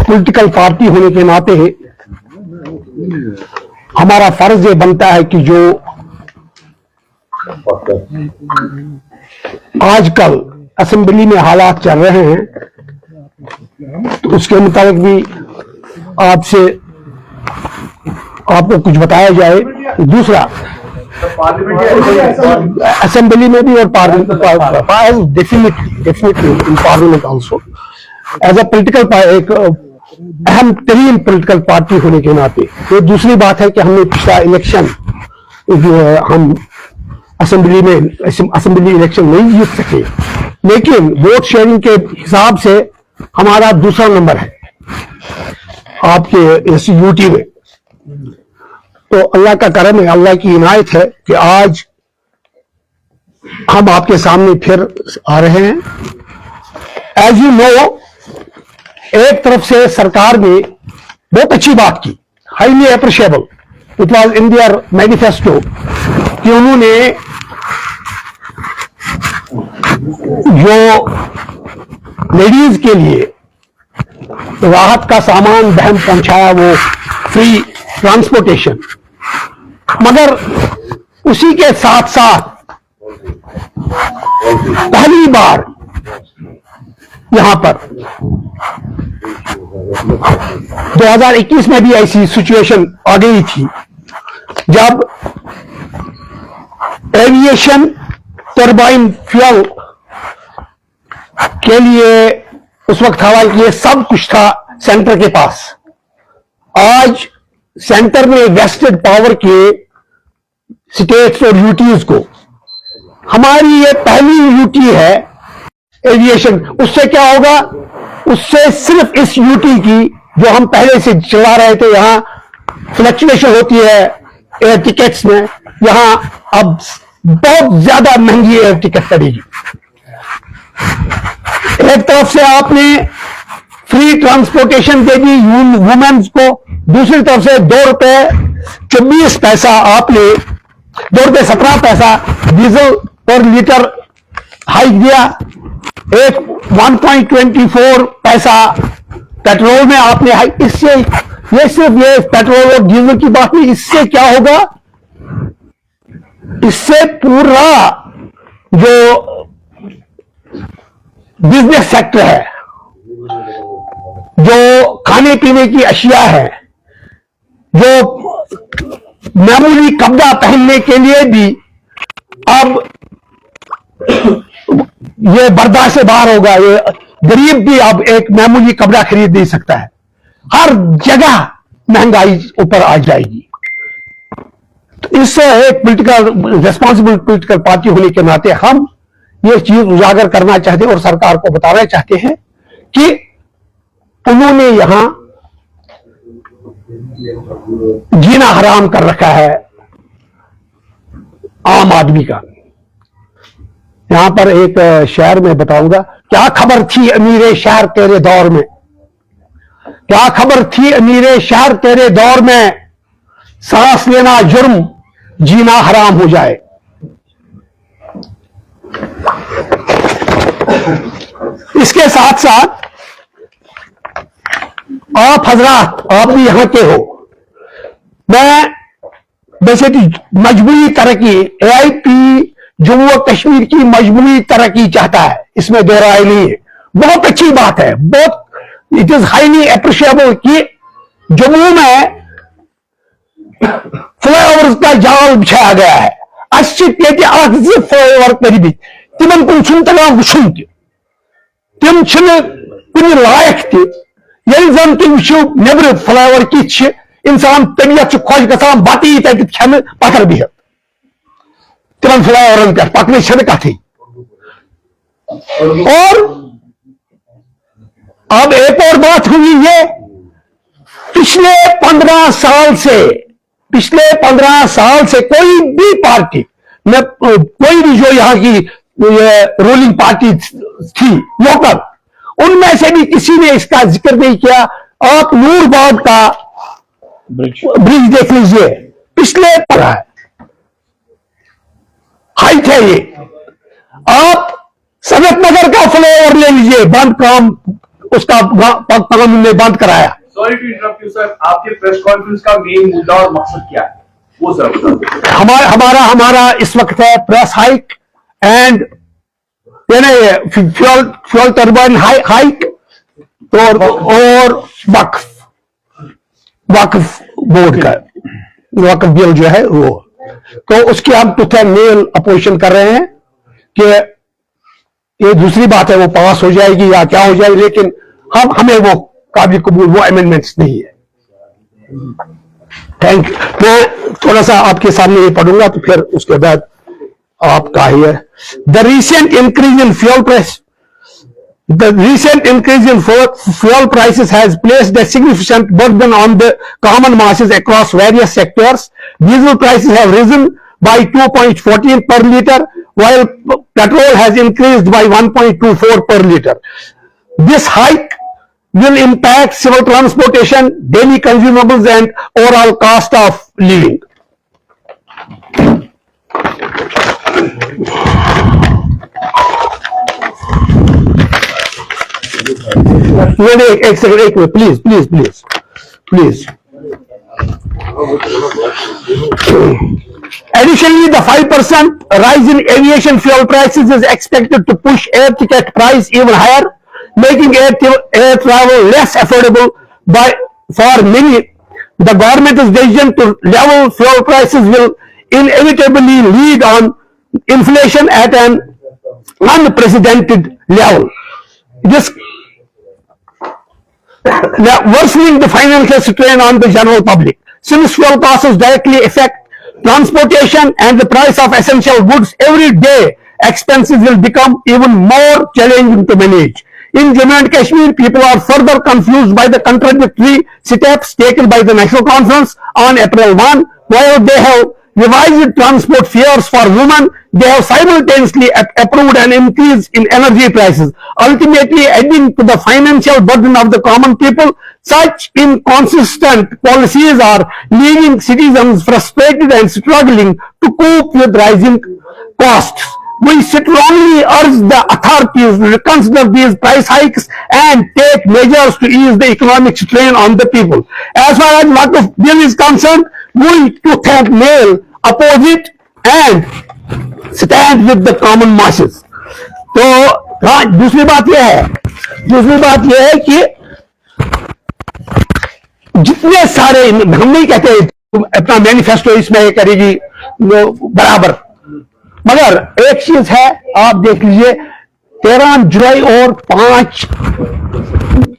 Political party होने के नाते हमारा फर्ज ये बनता है कि जो आजकल असेंबली में हालात चल रहे हैं तो उसके मुताबिक भी आपको कुछ बताया जाए। दूसरा, असेंबली में भी और parliament definitely in parliament also as a political एक अहम तरीन पॉलिटिकल पार्टी होने के नाते। तो दूसरी बात है कि हमने पिछला इलेक्शन हम असेंबली इलेक्शन नहीं जीत सके, लेकिन वोट शेयरिंग के हिसाब से हमारा दूसरा नंबर है आपके इस यूटी में। तो अल्लाह का करम है, अल्लाह की इनायत है कि आज हम आपके सामने फिर आ रहे हैं। एज यू नो, एक तरफ से सरकार ने बहुत अच्छी बात की, highly appreciable, it was in their manifesto, कि उन्होंने जो लेडीज के लिए राहत का सामान बहन पहुंचाया, वो फ्री ट्रांसपोर्टेशन, मगर उसी के साथ साथ पहली बार यहां पर 2021 में भी ऐसी सिचुएशन आ गई थी जब एविएशन टर्बाइन फ्यूल के लिए उस वक्त हवाई के सब कुछ था सेंटर के पास। आज सेंटर ने वेस्टेड पावर के स्टेट्स और यूटीज को, हमारी ये पहली यूटी है एविएशन। उससे क्या होगा? उससे सिर्फ इस यूटी की जो हम पहले से चला रहे थे, यहां फ्लक्चुएशन होती है एयर टिकट्स में, यहां अब बहुत ज्यादा महंगी एयर टिकट पड़ेगी। एक तरफ से आपने फ्री ट्रांसपोर्टेशन दे दी वुमेन्स को, दूसरी तरफ से ₹2.24 आपने ₹2.17 डीजल पर लीटर हाइक दिया, एक 1.24 पैसा पेट्रोल में आपने हाइक। इससे ये सिर्फ ये पेट्रोल और डीजल की बात नहीं, इससे क्या होगा? इससे पूरा जो बिजनेस सेक्टर है, जो खाने पीने की अशिया है, जो मामूली कपड़ा पहनने के लिए भी अब ये बर्दाश्त से बाहर होगा। ये गरीब भी अब एक मामूली कपड़ा खरीद नहीं सकता है, हर जगह महंगाई ऊपर आ जाएगी। तो इससे एक पॉलिटिकल रेस्पॉन्सिबल पॉलिटिकल पार्टी होने के नाते हम ये चीज उजागर करना चाहते हैं और सरकार को बताना चाहते हैं कि उन्होंने यहां जीना हराम कर रखा है आम आदमी का। यहां पर एक शहर में बताऊंगा, क्या खबर थी अमीरे शहर तेरे दौर में, क्या खबर थी अमीरे शहर तेरे दौर में, सांस लेना जुर्म जीना हराम हो जाए। इसके साथ साथ आप हजरात, आप भी यहां के हो, मैं वैसे तो मजबूरी तरक्की, एआईपी जम्मू और कश्मीर की मजबूरी तरक्की चाहता है, इसमें दो राय नहीं है। बहुत अच्छी बात है, बहुत इट इज हाईली अप्रिशिएबल कि जम्मू में फ्लाईओवर का जाल बिछाया गया है। फ्लाईओवर करीबी तिमन कुन तगन वुचुन तिम कुन लायक तन तुम वो नेबर फ्लाईओवर कित इंसान तबियत खुश गसान बती तक खेन पथर बिहत तिमन फ्लाईओवर पे पकने कथ। और अब एक और बात हुई, ये पिछले 15 साल से कोई भी पार्टी में, कोई भी जो यहां की रूलिंग पार्टी थी लोकल, उनमें से भी किसी ने इसका जिक्र नहीं किया। आप नूरबाग का ब्रिज देख लीजिए, पिछले पर है, हाइट है ये। आप सनत नगर का फ्लाईओवर ले लीजिए, बंद काम उसका कानून ने बंद कराया। Sorry to interrupt you sir, आपके प्रेस कॉन्फ्रेंस का मेन मुद्दा और मकसद क्या है वो सर? हमारा इस वक्त है press hike and fuel turbine hike और वक्फ बोर्ड का वक्फ बिल जो है वो, तो उसकी हम टूथ एंड नेल अपोजिशन कर रहे हैं कि ये दूसरी बात है वो पास हो जाएगी या क्या हो जाएगी, लेकिन हमें वो काबिल कबूल वो अमेंडमेंट्स नहीं है। Thank you. मैं थोड़ा सा आपके सामने ये पढ़ूंगा तो फिर उसके बाद आपका ही है। The recent increase in fuel price The recent increase in fuel prices has placed a significant burden on the common masses across various sectors. Diesel prices have risen by 2.14 per liter, while petrol has increased by 1.24 per liter. This hike will impact civil transportation, daily consumables, and overall cost of living. एक minute please. Additionally, the 5% rise in aviation fuel prices is expected to push air ticket price even higher, making air travel less affordable for many. The government's decision to level fuel prices will inevitably lead on inflation at an unprecedented level. This worsening the financial strain on the general public. Since fuel costs directly affect transportation and the price of essential goods, every day expenses will become even more challenging to manage. In Jammu and Kashmir, people are further confused by the contradictory steps taken by the National Conference on April 1. While they have revised transport fares for women, they have simultaneously approved an increase in energy prices, ultimately adding to the financial burden of the common people. Such inconsistent policies are leaving citizens frustrated and struggling to cope with rising costs. We strongly urge the authorities to reconsider these price hikes and take measures to ease the economic strain on the people. As far as Waqf bill is concerned, we tooth and nail oppose it and stand with the common masses. तो हाँ, दूसरी बात यह है कि जितने सारे, हम नहीं कहते अपना मैनिफेस्टो इसमें करेगी बराबर, मगर एक चीज है, आप देख लीजिए 13 जुलाई और 5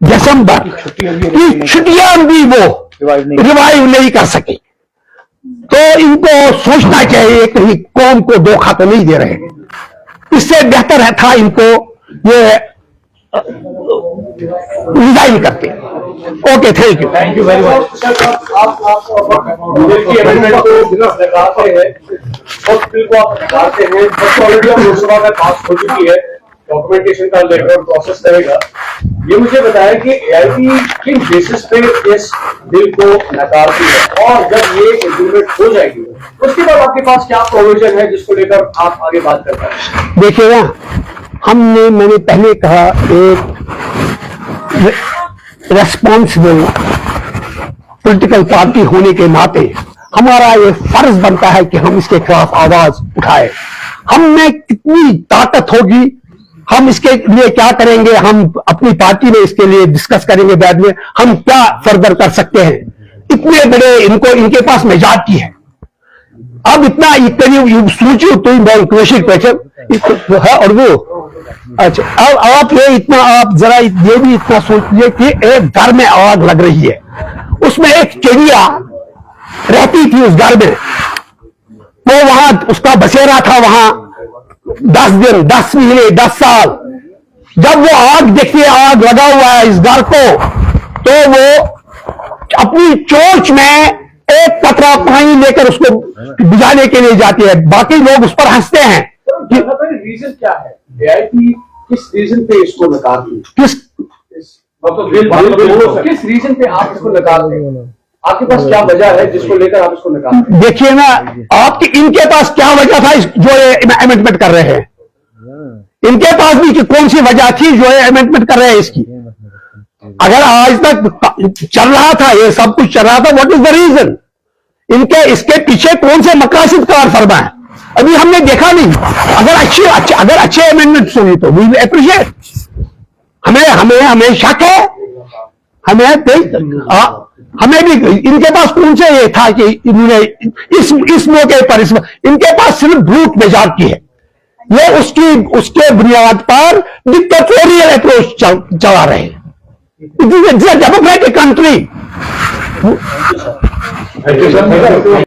दिसंबर की छुट्टियां भी वो रिवाइव नहीं कर सके। तो इनको सोचना चाहिए कहीं कौम को धोखा तो नहीं दे रहे। इससे बेहतर है था इनको ये रिजाइन करते। Okay, thank you very much. Lok Sabha में पास हो चुकी है, डॉक्यूमेंटेशन का लेकर प्रोसेस करेगा। ये मुझे बताया कि एआईपी किन बेसिस पे इस बिल को नकारती है, और जब ये इम्प्लीमेंट हो जाएगी उसके बाद आपके पास क्या प्रोविजन है जिसको लेकर आप आगे बात कर पाए? देखिएगा, मैंने पहले कहा, एक रेस्पॉन्सिबल पॉलिटिकल पार्टी होने के नाते हमारा ये फर्ज बनता है कि हम इसके खिलाफ आवाज उठाए। हम में कितनी ताकत होगी, हम इसके लिए क्या करेंगे, हम अपनी पार्टी में इसके लिए डिस्कस करेंगे, बाद में हम क्या फर्दर कर सकते हैं। इतने बड़े इनके पास मेजॉरिटी है। अब इतना सोचिए तो क्वेश्चन है और वो अच्छा, अब आप ये इतना, आप जरा ये भी इतना सोचिए कि एक घर में आग लग रही है, उसमें एक चिड़िया रहती थी उस घर में, वो वहां उसका बसेरा था वहां 10 दिन, 10 महीने, 10 साल। जब वो आग देखिए, आग लगा हुआ है इस घर को, तो वो अपनी चोंच में एक कतरा पानी लेकर उसको बुझाने के लिए जाती है। बाकी लोग उस पर हंसते हैं। रीजन क्या है? एआईपी किस रीजन पे इसको नकारती है? किस रीजन पे आप इसको नकारते हैं? आपके पास क्या वजह है जिसको लेकर आप इसको नकारते हैं? देखिए ना, आपकी इनके पास क्या वजह था जो ये अमेंडमेंट कर रहे हैं? इनके पास भी कौन सी वजह थी जो ये अमेंडमेंट कर रहे हैं इसकी? अगर आज तक चल रहा था, ये सब कुछ चल रहा था, व्हाट इज द रीजन? इनके इसके पीछे कौन से मकासद कार फरमा है, अभी हमने देखा नहीं। अगर अच्छे अमेंडमेंट्स होंगे तो वी विल एप्रिशिएट। हमें शक है, हमें भी इनके पास कौन से ये था कि इन्होंने इस मौके पर इनके पास सिर्फ ब्रूट मेजॉरिटी है, ये उसके बुनियाद पर डिक्टेटोरियल अप्रोच चला रहे हैं। It is a democratic country. Thank you sir.